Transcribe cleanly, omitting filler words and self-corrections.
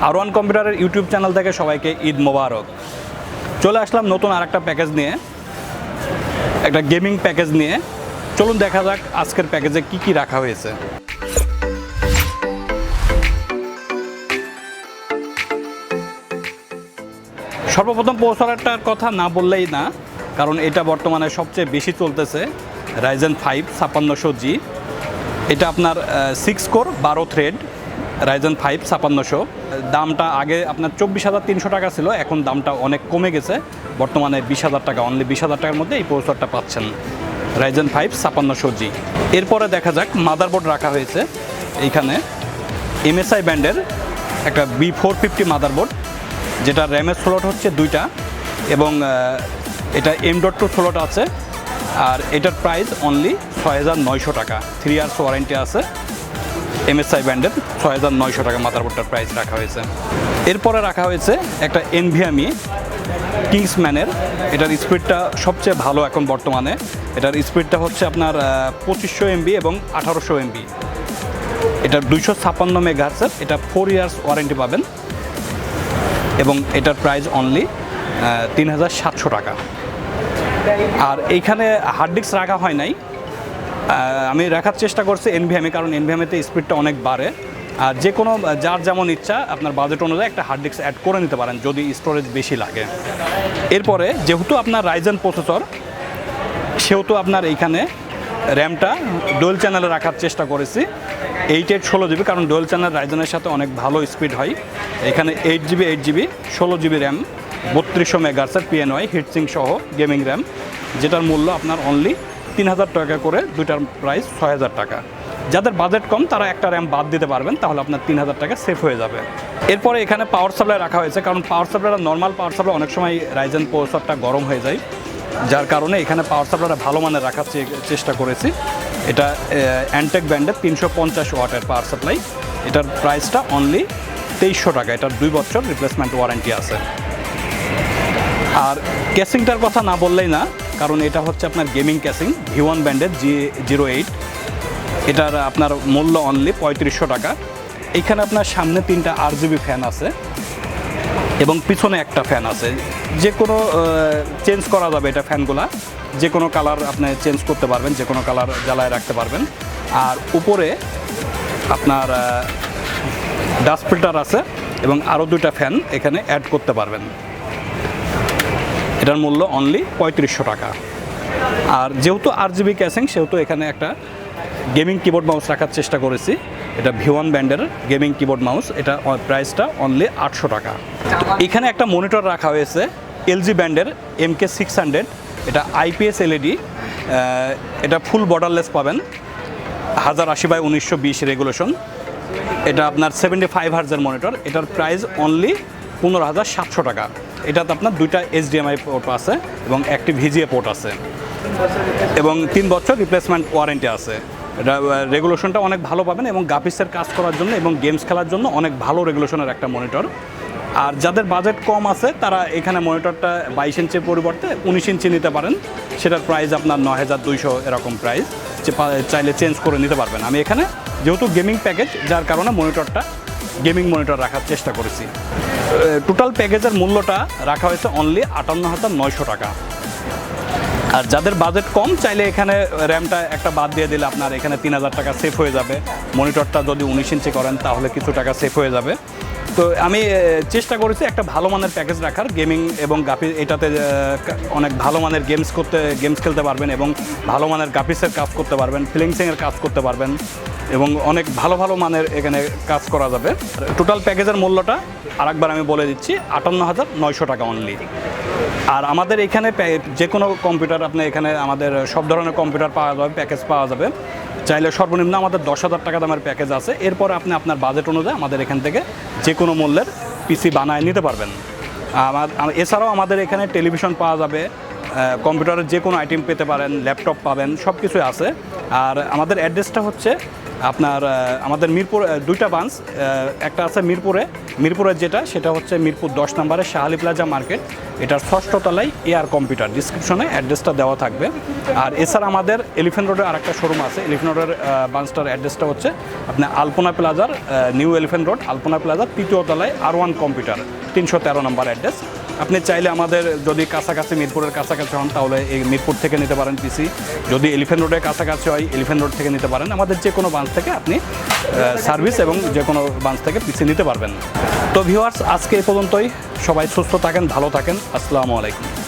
আর1 কম্পিউটারের YouTube channel থেকে সবাইকে ঈদ মোবারক। চলে আসলাম নতুন আরেকটা প্যাকেজ নিয়ে, একটা গেমিং প্যাকেজ নিয়ে। চলুন দেখা যাক আজকের প্যাকেজে কি কি রাখা হয়েছে। সর্বপ্রথম প্রসেসরটার কথা না বললেই না, কারণ এটা বর্তমানে সবচেয়ে বেশি চলতেছে Ryzen 5 5600G। এটা আপনার 6 কোর 12 থ্রেড Ryzen 5 5600। দামটা আগে আপনার 24,300 টাকা ছিল, এখন দামটা অনেক কমে গেছে, বর্তমানে 20,000 টাকা, অনলি 20,000 টাকার মধ্যে এই প্রসেসরটা পাচ্ছেন Ryzen 5 5600G। এরপরে দেখা যাক মাদারবোর্ড রাখা হয়েছে এইখানে। MSI ব্র্যান্ডের একটা B450 মাদারবোর্ড, যেটা র্যামের স্লট হচ্ছে 2টা এবং এটা M.2 স্লট আছে। আর এটার প্রাইস অনলি 6,900 টাকা। 3 ইয়ার্স ওয়ারেন্টি আছে। MSI ব্র্যান্ডের 6,900 টাকা মাদারবোর্ডটার প্রাইস রাখা হয়েছে। এরপরে রাখা হয়েছে একটা NVMe কিংসম্যানের। এটার স্পিডটা সবচেয়ে ভালো এখন বর্তমানে। এটার স্পিডটা হচ্ছে আপনার 2500 MB এবং 1800 MB। এটা 256 মেগাহার্টজের। এটা 4 ইয়ার্স ওয়ারেন্টি পাবেন এবং এটার প্রাইস অনলি 3,700 টাকা। আর এইখানে হার্ড ডিস্ক রাখা হয় নাই, আমি রাখার চেষ্টা করছি NVMe, কারণ NVMe-তে স্পিডটা অনেক বাড়ে। আর যে কোনো যার যেমন ইচ্ছা আপনার বাজেট অনুযায়ী একটা হার্ড ডিস্ক অ্যাড করে নিতে পারেন যদি স্টোরেজ বেশি লাগে। এরপরে যেহেতু আপনার Ryzen প্রসেসর, সেহেতু আপনার এইখানে র্যামটা ডুয়াল চ্যানেলে রাখার চেষ্টা করেছি 8 16GB, কারণ ডুয়াল চ্যানেল Ryzen-এর সাথে অনেক ভালো স্পিড হয়। এখানে 8GB 8GB 16GB RAM, 3200 মেগাহার্টজের PNY heat sink সহ গেমিং র্যাম, যেটার মূল্য আপনার অনলি 3,000 টাকা করে, দুইটার প্রাইস 6,000 টাকা। যাদের বাজেট কম তারা একটা র্যাম বাদ দিতে পারবেন, তাহলে আপনার 3,000 টাকা সেভ হয়ে যাবে। এরপরে এখানে পাওয়ার সাপ্লাই রাখা হয়েছে, কারণ পাওয়ার সাপ্লাইটা নর্মাল পাওয়ার সাপ্লাই অনেক সময় Ryzen প্রসেসরটা গরম হয়ে যায়, যার কারণে এখানে পাওয়ার সাপ্লাইটা ভালো মানের রাখার চেষ্টা করেছি। এটা Antec ব্র্যান্ডের 350 ওয়াটের পাওয়ার সাপ্লাই। এটার প্রাইসটা অনলি 2300 টাকা। এটার 2 বছর রিপ্লেসমেন্ট ওয়ারেন্টি আছে। আর ক্যাসিংটার কথা না বললেই না, কারণ এটা হচ্ছে আপনার গেমিং ক্যাসিং V1 ব্র্যান্ডের G08। এটার আপনার মূল্য অনলি 3500 টাকা। এইখানে আপনার সামনে 3টা RGB ফ্যান আছে এবং পিছনে একটা ফ্যান আছে। যে কোনো চেঞ্জ করা যাবে এটা ফ্যানগুলা, যে কোনো কালার আপনি চেঞ্জ করতে পারবেন, যে কোনো কালার জ্বালায় রাখতে পারবেন। আর উপরে আপনার ডাস্ট ফিল্টার আছে এবং আরও 2টা ফ্যান এখানে অ্যাড করতে পারবেন। এটার মূল্য অনলি 3500 টাকা। আর যেহেতু RGB ক্যাসিং, সেহেতু এখানে একটা গেমিং কিবোর্ড মাউস রাখার চেষ্টা করেছি। এটা V1 ব্র্যান্ডের গেমিং কিবোর্ড মাউস। এটা প্রাইসটা অনলি 800 টাকা। এখানে একটা মনিটর রাখা হয়েছে LG ব্র্যান্ডের MK600। এটা IPS LED। এটা ফুল বর্ডারলেস পাবেন, 1080x1920 রেগুলেশন। এটা আপনার 75 হার্জের মনিটর। এটার প্রাইস অনলি 15,700 টাকা। এটাতে আপনার 2টা HDMI পোর্ট আছে এবং একটি VGA পোর্ট আছে এবং 3 বছর রিপ্লেসমেন্ট ওয়ারেন্টি আছে। এটা রেগুলেশনটা অনেক ভালো পাবেন এবং গ্রাফিক্সের কাজ করার জন্য এবং গেমস খেলার জন্য অনেক ভালো রেগুলেশনের একটা মনিটর। আর যাদের বাজেট কম আছে তারা এখানে মনিটরটা 22 ইঞ্চির পরিবর্তে 19 ইঞ্চি নিতে পারেন। সেটার প্রাইস আপনার 9,200 এরকম প্রাইস, যে চাইলে চেঞ্জ করে নিতে পারবেন। আমি এখানে যেহেতু গেমিং প্যাকেজ, যার কারণে মনিটরটা গেমিং মনিটর রাখার চেষ্টা করেছি। টোটাল প্যাকেজের মূল্যটা রাখা হয়েছে অনলি 58,900 টাকা। আর যাদের বাজেট কম, চাইলে এখানে র্যামটা একটা বাদ দিয়ে দিলে আপনার এখানে 3,000 টাকা সেভ হয়ে যাবে। মনিটরটা যদি 19 ইঞ্চি করেন তাহলে কিছু টাকা সেভ হয়ে যাবে। তো আমি চেষ্টা করেছি একটা ভালো মানের প্যাকেজ রাখার, গেমিং এবং গ্রাফিক্স। এটাতে অনেক ভালো মানের গেমস খেলতে পারবেন এবং ভালো মানের গ্রাফিক্সের কাজ করতে পারবেন, ফিলিংসিংয়ের কাজ করতে পারবেন এবং অনেক ভালো ভালো মানের এখানে কাজ করা যাবে। টোটাল প্যাকেজের মূল্যটা আরেকবার আমি বলে দিচ্ছি, 58,900 টাকা অনলি। আর আমাদের এখানে যে কোনো কম্পিউটার আপনি এখানে আমাদের সব ধরনের কম্পিউটার পাওয়া যাবে, প্যাকেজ পাওয়া যাবে। চাইলে সর্বনিম্ন আমাদের 10,000 টাকা দামের প্যাকেজ আছে। এরপর আপনি আপনার বাজেট অনুযায়ী আমাদের এখান থেকে যে কোনো মূল্যের পিসি বানায় নিতে পারবেন। এছাড়াও আমাদের এখানে টেলিভিশন পাওয়া যাবে, কম্পিউটারের যে কোনো আইটেম পেতে পারেন, ল্যাপটপ পাবেন, সব কিছুই আছে। আর আমাদের অ্যাড্রেসটা হচ্ছে আপনার আমাদের মিরপুর দুইটা ব্রাঞ্চ, একটা আছে মিরপুরের যেটা সেটা হচ্ছে মিরপুর 10 নম্বরে শাহ প্লাজা মার্কেট, এটার 6ষ্ঠ তলায় এয়ার কম্পিউটার, ডিসক্রিপশনে অ্যাড্রেসটা দেওয়া থাকবে। আর এছাড়া আমাদের এলিফ্যান্ট রোডে আরেকটা শোরুম আছে, এলিফ্যান্ট রোডের ব্রাঞ্চটার অ্যাড্রেসটা হচ্ছে আপনার আলপনা প্লাজার, নিউ এলিফ্যান্ট রোড আলপনা প্লাজার 3য় তলায় R1 কম্পিউটার, 313 নম্বর অ্যাড্রেস। আপনি চাইলে আমাদের যদি কাছাকাছি মিরপুরের কাছাকাছি হন তাহলে এই মিরপুর থেকে নিতে পারেন পিসি, যদি এলিফ্যান্ট রোডের কাছাকাছি হয় এলিফ্যান্ট রোড থেকে নিতে পারেন। আমাদের যে কোনো ব্রাঞ্চ থেকে আপনি সার্ভিস এবং যে কোনো ব্রাঞ্চ থেকে পিসি নিতে পারবেন। তো ভিউয়ার্স, আজকে এই পর্যন্তই। সবাই সুস্থ থাকেন, ভালো থাকেন। আসসালামু আলাইকুম।